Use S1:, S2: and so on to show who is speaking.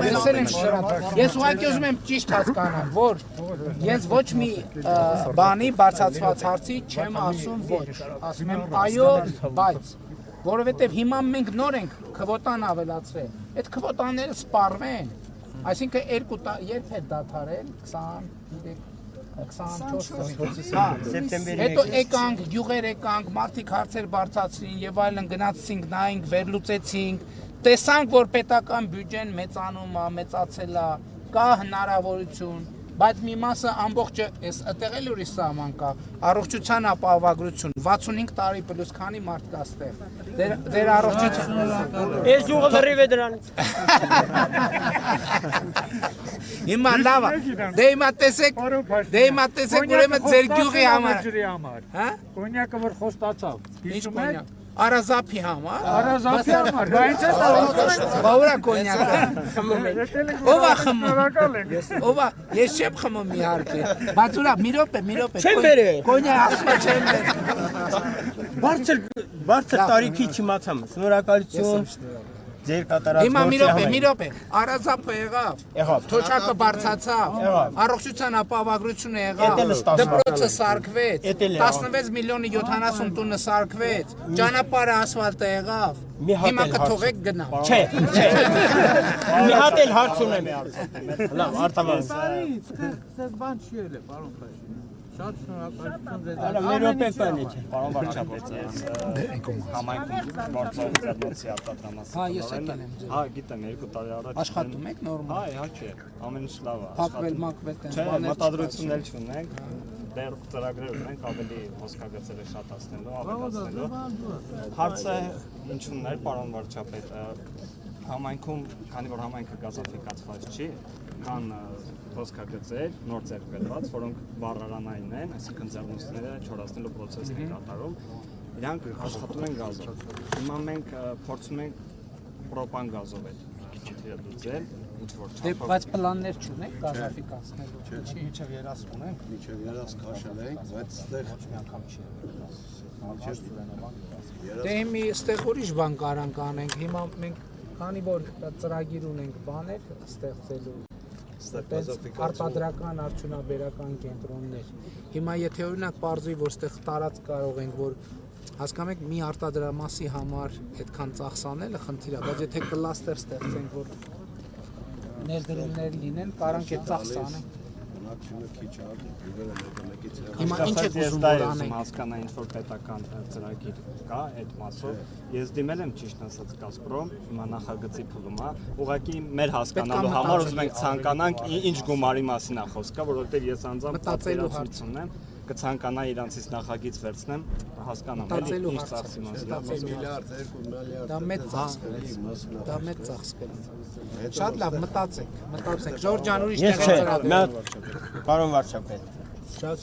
S1: Ես ուղղակի ուզում եմ ճիշտ հասկանալ, որ ես ոչ մի բանի բարձրացված հարցի չեմ ասում ոչ, ասում եմ այո, բայց որովհետև հիմա մենք նոր ենք քվոտան ավելացրել, այդ քվոտաները սպառվեն, այսինքն երբ է դադարել 24 հետո եկանք, գյուղեր եկանք, մարդիկ հարցեր բարձրացրին եւ այլն գնացինք, նայինք, վերլուծեցինք, տեսանք, որ պետական բյուջեն մեծանում է, մեծացել է, կա հնարավորություն, բայց մի մասը ամբողջը էս այդտեղ էլ ուրիշ սահման կա, առողջության ապահովագրություն, 65 տարի պլյուս քանի մարդ կա այստեղ, դեր առողջություն։
S2: Ես յուղը լրիվ է դրանից։
S1: Հիմա լավ է, դե հիմա տեսեք ուրեմն ձեր գյուղի համար։ Հա?
S3: Կոնյակը որ խոստացավ։
S1: Ինչ կոնյակ։ Արազափի համար։
S3: Արազափի համար, դա ինչ է ստացվում։
S1: Բա ուրա կոնյակը։ Ո՞վ է խմում։ Ով է, ես չեմ խմում իհարկե։ Բայց ուրա մի րոպե։
S2: Չեմ բերել։
S1: Կոնյակ ասում չեմ բերել։
S2: Բարձր տարիքի չիմացամ։ Շնորհակալություն։ Ձեր կատարած
S1: Հիմա մի րոպե, Արազափը եղավ, թոշակը բարձացավ, առողջության ապահովագրությունը եղավ, դպրոցը սարքվեց, 16 միլիոնի 70 տունը սարքվեց, ճանապարհը ասֆալտը եղավ, հիմա կթողեք գնա։
S2: Չէ։ Մի հատ էլ հարց ունեմ։ Լավ, արտավան։
S3: Ձեզ բան չի ելել, պարոն Խաչյան։ Շատ շնորհակալություն ձեզ։
S2: Արա մեր օպեկանի չէ։
S4: Պարոն վարչապետ, համայնքում գործընկերությունների արտադրամասը։
S1: Հա, ես եկել եմ ձեր։
S4: Հա, գիտեմ, 2 տարի առաջ։
S1: Աշխատում եք նորմալ։
S4: Հա, իհարկե, ամեն ինչ լավ է։
S1: Փակվել, մակվել
S4: Չէ, մտադրություններ չունենք։ Դեռ ծրագրեր ունենք ավելի հոսքագծերը շատացնելու, ավելացնելու։ Հարցը ինչու՞մն էր, պարոն վարչապետ, համայնքում, քանի որ համայնքը գազաֆիկացված չի, կան հոսքագծեր, նոր ձեռք բերված, որոնք վառարանային են, այսինքն ձեռնոցները չորացնելու process-ն են կատարում, իրանք աշխատում են գազով։ Հիմա մենք փորձում ենք պրոպան գազով այդ քիչը լուծել, ինչ-որ չափով։
S1: Բայց պլաններ չունեք գազաֆիկացնելու։
S5: Միջև երաս ունենք, միջև երաս քաշել ենք, բայց այստեղ
S1: Ոչ մի անգամ չի եղել։ Դե մի այստեղ ուրիշ բան կարանք անենք, հիմա մենք քանի որ ծրագիր ունենք բաներ ստեղծելու արտադրական արդյունաբերական կենտրոններ։ Հիմա եթե օրինակ պարզվի, որ այստեղ տարած կարող ենք, որ հասկանում եք մի արտադրամասի համար այդքան ծախսանելը խնդիր է, բայց եթե կլաստեր ստեղծենք, որ ներդրումներ լինեն, կարանք այդ ծախսը անենք։ Հիմա ինչ եք ուզում որ անենք։
S4: Հասկանա ինչ-որ պետական ծրագիր կա այդ մասով։ Ես դիմել եմ ճիշտ ասած Գազպրոմ, հիմա նախագծի փուլում է։ Ուղղակի մեր հասկանալու համար ուզում ենք ցանկանանք ինչ գումարի մասին է խոսքը, որովհետև ես անձամբ
S1: մտածելու հարց
S4: ունեմ, կցանկանա իրանցից նախագիծ վերցնեմ, հասկանամ էլի ինչ ծախսի մասին։
S5: միլիարդ, 2 միլիարդ։
S1: Դա մեծ ծախս կլինի։ Շատ լավ, մտածեք։ Ժորժ ջան, ուրիշ
S2: Ես
S1: տեղ
S2: չէ, պարոն վարչապետ։
S1: Շատ